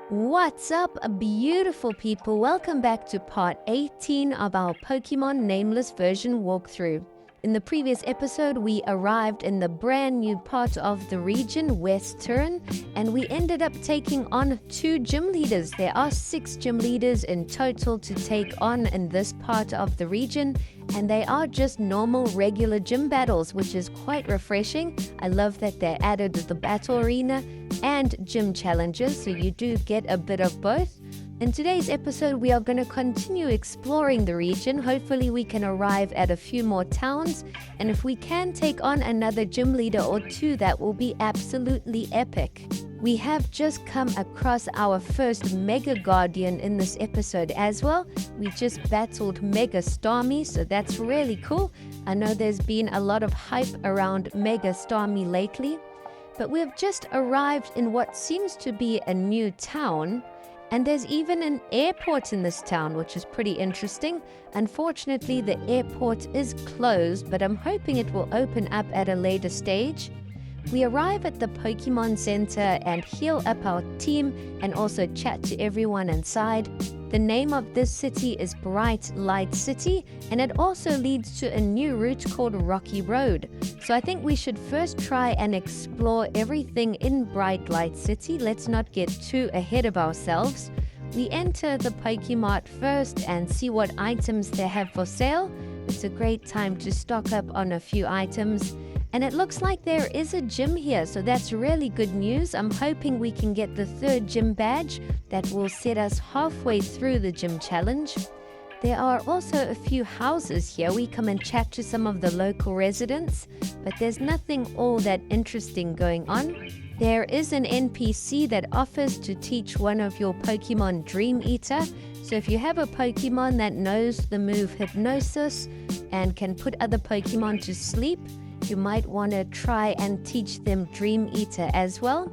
What's up, beautiful people? Welcome back to part 18 of our Pokemon Nameless version walkthrough. In the previous episode, we arrived in the brand new part of the region, West Turin, and we ended up taking on 2 gym leaders. There are 6 gym leaders in total to take on in this part of the region, and they are just normal, regular gym battles, which is quite refreshing. I love that they added the battle arena and gym challenges, so you do get a bit of both. In today's episode, we are going to continue exploring the region. Hopefully we can arrive at a few more towns, and if we can take on another gym leader or 2, that will be absolutely epic. We have just come across our first Mega Guardian in this episode as well. We just battled Mega Starmie, so that's really cool. I know there's been a lot of hype around Mega Starmie lately, but we've just arrived in what seems to be a new town. And there's even an airport in this town, which is pretty interesting. Unfortunately, the airport is closed, but I'm hoping it will open up at a later stage. We arrive at the Pokemon Center and heal up our team and also chat to everyone inside. The name of this city is Bright Light City, and it also leads to a new route called Rocky Road. So I think we should first try and explore everything in Bright Light City. Let's not get too ahead of ourselves. We enter the Pokemart first and see what items they have for sale. It's a great time to stock up on a few items. And it looks like there is a gym here, so that's really good news. I'm hoping we can get the 3rd gym badge that will set us halfway through the gym challenge. There are also a few houses here. We come and chat to some of the local residents, but there's nothing all that interesting going on. There is an NPC that offers to teach one of your Pokemon Dream Eater. So if you have a Pokemon that knows the move Hypnosis and can put other Pokemon to sleep, you might want to try and teach them Dream Eater as well.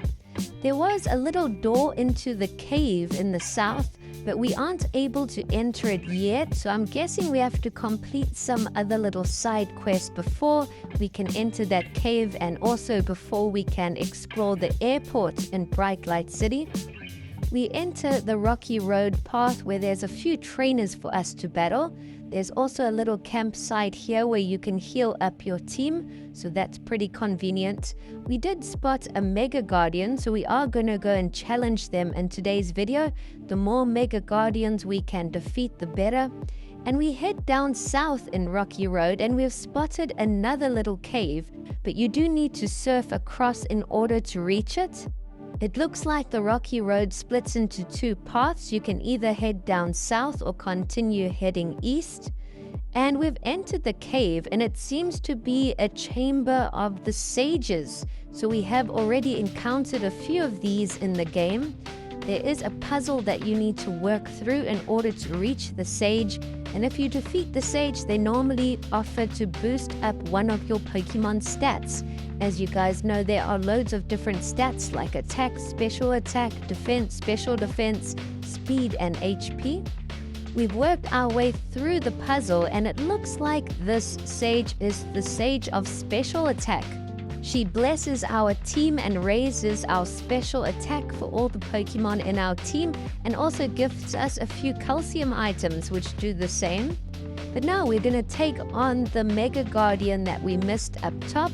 There was a little door into the cave in the south, but we aren't able to enter it yet, so I'm guessing we have to complete some other little side quest before we can enter that cave, and also before we can explore the airport in Bright Light City. We enter the Rocky Road path where there's a few trainers for us to battle. There's also a little campsite here where you can heal up your team, so that's pretty convenient. We did spot a Mega Guardian, so we are going to go and challenge them in today's video. The more Mega Guardians we can defeat, the better. And we head down south in Rocky Road, and we've spotted another little cave, but you do need to surf across in order to reach it. It looks like the Rocky Road splits into 2 paths. You can either head down south or continue heading east. And we've entered the cave, and it seems to be a chamber of the sages. So we have already encountered a few of these in the game. There is a puzzle that you need to work through in order to reach the sage. And if you defeat the sage, they normally offer to boost up one of your Pokemon stats. As you guys know, there are loads of different stats like attack, special attack, defense, special defense, speed, and HP. We've worked our way through the puzzle, and it looks like this sage is the sage of special attack. She blesses our team and raises our special attack for all the Pokemon in our team, and also gifts us a few calcium items which do the same. But now we're going to take on the Mega Guardian that we missed up top.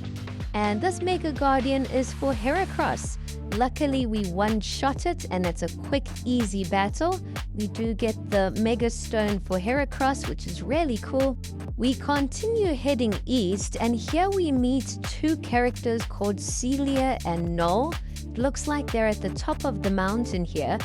And this Mega Guardian is for Heracross. Luckily, we one-shot it, and it's a quick, easy battle. We do get the Mega Stone for Heracross, which is really cool. We continue heading east, and here we meet 2 characters called Celia and Noel. It looks like they're at the top of the mountain here.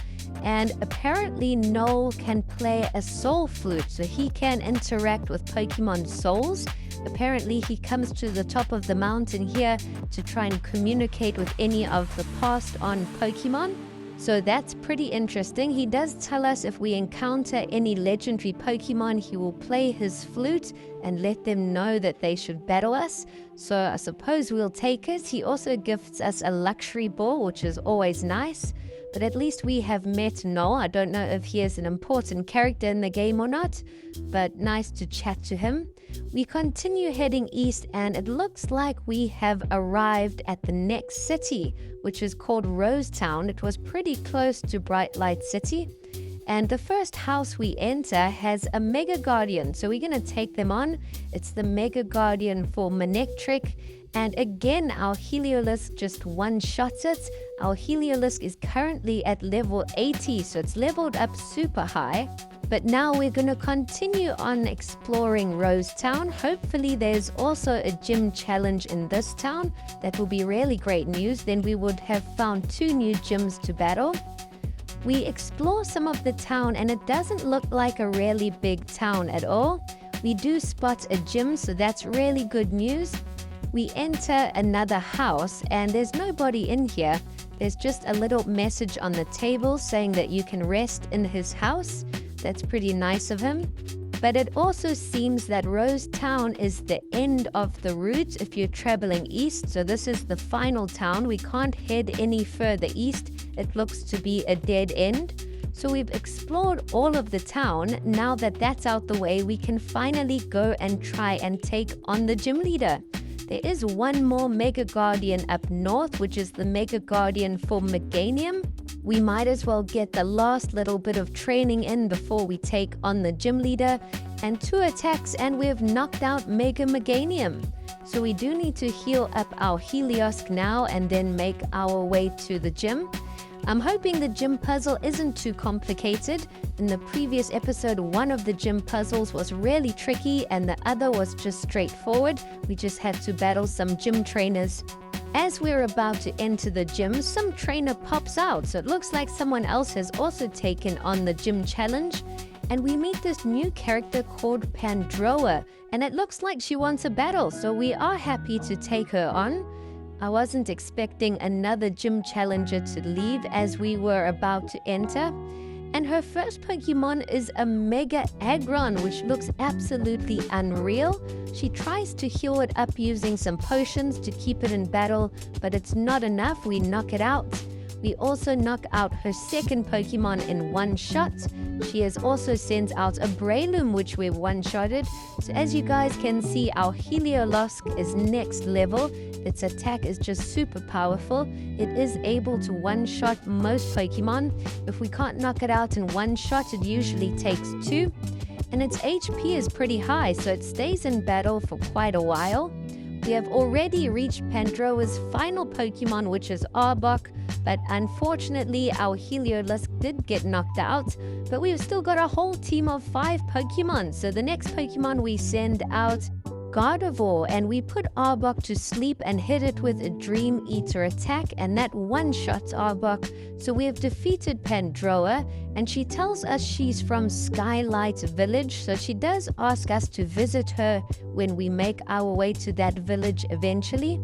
And apparently Noel can play a soul flute, so he can interact with Pokemon souls. Apparently he comes to the top of the mountain here to try and communicate with any of the passed on Pokemon. So that's pretty interesting. He does tell us if we encounter any legendary Pokemon, he will play his flute and let them know that they should battle us. So I suppose we'll take it. He also gifts us a luxury ball, which is always nice. but at least we have met Noel. I don't know if he is an important character in the game or not, but nice to chat to him. We continue heading east, and it looks like we have arrived at the next city, which is called Rosetown. It was pretty close to Bright Light City. And the first house we enter has a Mega Guardian, so we're going to take them on. It's the Mega Guardian for Manectric. And again, our Heliolisk just one-shots it. Our Heliolisk is currently at level 80, so it's leveled up super high. But now we're going to continue on exploring Rosetown. Hopefully there's also a gym challenge in this town. That will be really great news. Then we would have found 2 new gyms to battle. We explore some of the town, and it doesn't look like a really big town at all. We do spot a gym, so that's really good news. We enter another house, and there's nobody in here. There's just a little message on the table saying that you can rest in his house. That's pretty nice of him. But it also seems that Rosetown is the end of the route if you're traveling east. So this is the final town. We can't head any further east. It looks to be a dead end. So we've explored all of the town. Now that that's out the way, we can finally go and try and take on the gym leader. There is one more Mega Guardian up north, which is the Mega Guardian for Meganium. We might as well get the last little bit of training in before we take on the gym leader. And 2 attacks, and we've knocked out Mega Meganium. So we do need to heal up our Heliolisk now and then make our way to the gym. I'm hoping the gym puzzle isn't too complicated. In the previous episode, one of the gym puzzles was really tricky and the other was just straightforward. We just had to battle some gym trainers. As we're about to enter the gym, some trainer pops out, so it looks like someone else has also taken on the gym challenge. And we meet this new character called Pandroa, and it looks like she wants a battle, so we are happy to take her on. I wasn't expecting another gym challenger to leave as we were about to enter. And her first Pokemon is a Mega Aggron, which looks absolutely unreal. She tries to heal it up using some potions to keep it in battle, but it's not enough. We knock it out. We also knock out her second Pokemon in one shot. She has also sent out a Breloom, which we've one-shotted. So as you guys can see, our Heliolisk is next level. Its attack is just super powerful. It is able to one-shot most Pokemon. If we can't knock it out in one shot, it usually takes 2. And its HP is pretty high, so it stays in battle for quite a while. We have already reached Pandroa's final Pokemon, which is Arbok, but unfortunately our Heliolisk did get knocked out, but we've still got a whole team of 5 Pokemon. So the next Pokemon we send out, Gardevoir, and we put Arbok to sleep and hit it with a Dream Eater attack, and that one-shots Arbok. So we have defeated Pandroa, and she tells us she's from Skylight Village, so she does ask us to visit her when we make our way to that village eventually.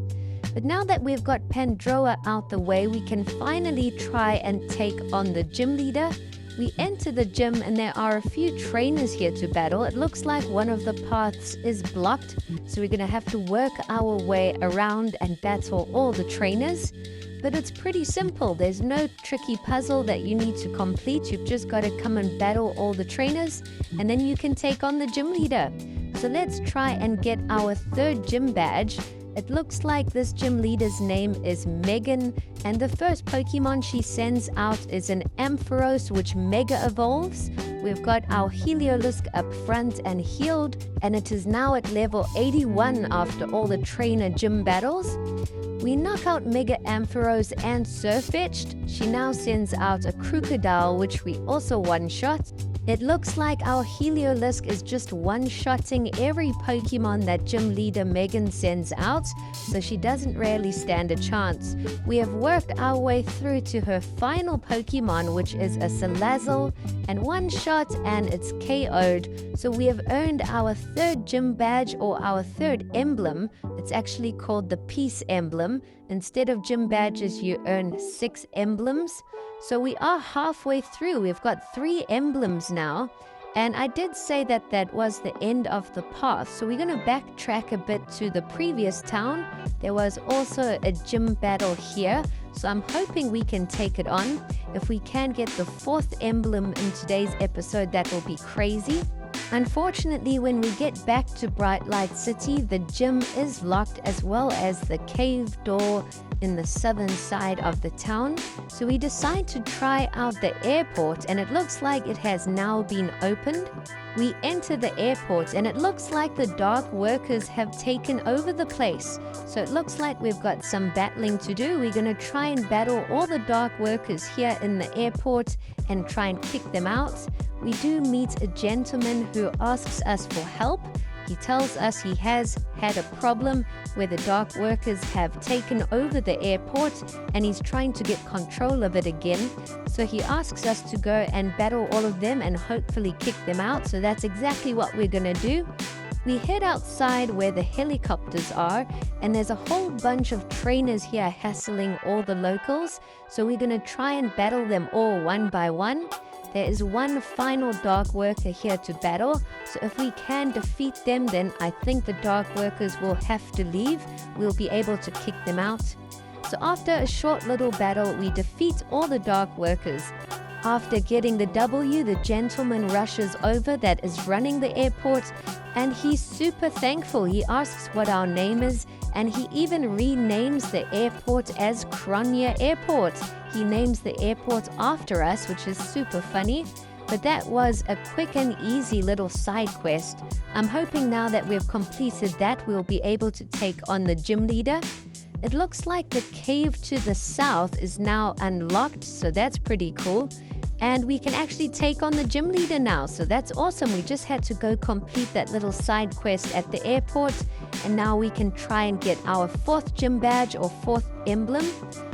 But now that we've got Pandroa out the way, we can finally try and take on the gym leader. We enter the gym and there are a few trainers here to battle. It looks like one of the paths is blocked, so we're going to have to work our way around and battle all the trainers. But it's pretty simple. There's no tricky puzzle that you need to complete. You've just got to come and battle all the trainers, and then you can take on the gym leader. So let's try and get our 3rd gym badge. It looks like this gym leader's name is Megan, and the first Pokemon she sends out is an Ampharos, which Mega Evolves. We've got our Heliolisk up front and healed, and it is now at level 81 after all the trainer gym battles. We knock out Mega Ampharos and Sirfetch'd. She now sends out a Crocodile, which we also one-shot. It looks like our Heliolisk is just one-shotting every Pokemon that gym leader Megan sends out, so she doesn't really stand a chance. We have worked our way through to her final Pokemon, which is a Salazzle, and one shot and it's KO'd. So we have earned our 3rd gym badge, or our 3rd emblem. It's actually called the Peace Emblem. Instead of gym badges, you earn 6 emblems. So we are halfway through. We've got 3 emblems now. And I did say that that was the end of the path. So we're going to backtrack a bit to the previous town. There was also a gym battle here. So I'm hoping we can take it on. If we can get the 4th emblem in today's episode, that will be crazy. Unfortunately, when we get back to Bright Light City, the gym is locked as well as the cave door in the southern side of the town. So we decide to try out the airport, and it looks like it has now been opened. We enter the airport and it looks like the dark workers have taken over the place. So it looks like we've got some battling to do. We're going to try and battle all the dark workers here in the airport and try and kick them out. We do meet a gentleman who asks us for help. He tells us he has had a problem where the dark workers have taken over the airport and he's trying to get control of it again. So he asks us to go and battle all of them and hopefully kick them out. So that's exactly what we're going to do. We head outside where the helicopters are, and there's a whole bunch of trainers here hassling all the locals. So we're going to try and battle them all one by one. There is one final dark worker here to battle, so if we can defeat them, then I think the dark workers will have to leave. We'll be able to kick them out. So after a short little battle, we defeat all the dark workers. After getting the W, the gentleman rushes over that is running the airport, and he's super thankful. He asks what our name is, and he even renames the airport as Kronia Airport. He names the airport after us, which is super funny. But that was a quick and easy little side quest. I'm hoping now that we've completed that, we'll be able to take on the gym leader. It looks like the cave to the south is now unlocked, so that's pretty cool. And we can actually take on the gym leader now, so that's awesome. We just had to go complete that little side quest at the airport, and now we can try and get our 4th gym badge or 4th emblem.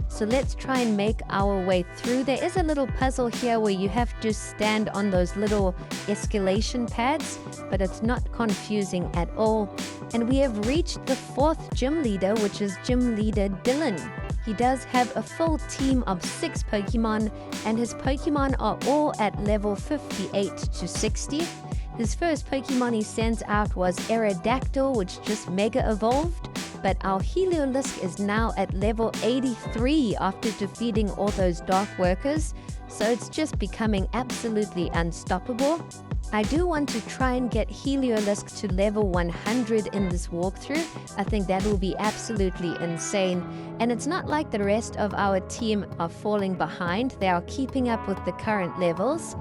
So let's try and make our way through. There is a little puzzle here where you have to stand on those little escalation pads, but it's not confusing at all. And we have reached the 4th gym leader, which is gym leader Dillon. He does have a full team of 6 Pokemon, and his Pokemon are all at level 58 to 60. His first Pokemon he sends out was Aerodactyl, which just Mega Evolved, but our Heliolisk is now at level 83 after defeating all those dark workers, so it's just becoming absolutely unstoppable. I do want to try and get Heliolisk to level 100 in this walkthrough. I think that will be absolutely insane. And it's not like the rest of our team are falling behind. They are keeping up with the current levels.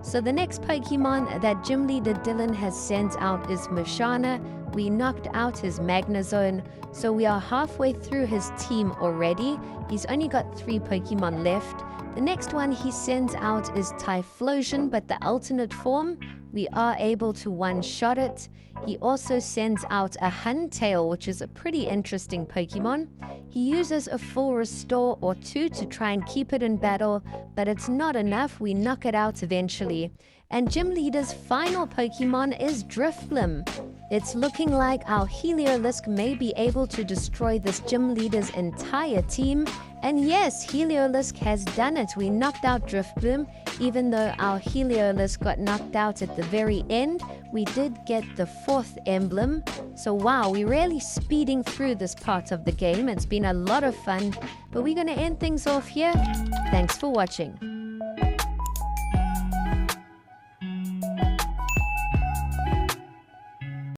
So the next Pokemon that Gym Leader Dillon has sent out is Mushana. We knocked out his Magnezone, so we are halfway through his team already. He's only got 3 Pokemon left. The next one he sends out is Typhlosion, but the alternate form, we are able to one-shot it. He also sends out a Huntail, which is a pretty interesting Pokemon. He uses a full restore or 2 to try and keep it in battle, but it's not enough. We knock it out eventually. And Gym Leader's final Pokemon is Drifblim. It's looking like our Heliolisk may be able to destroy this Gym Leader's entire team. And yes, Heliolisk has done it. We knocked out Drifblim. Even though our Heliolisk got knocked out at the very end, we did get the 4th emblem. So wow, we're really speeding through this part of the game. It's been a lot of fun, but we're going to end things off here. Thanks for watching.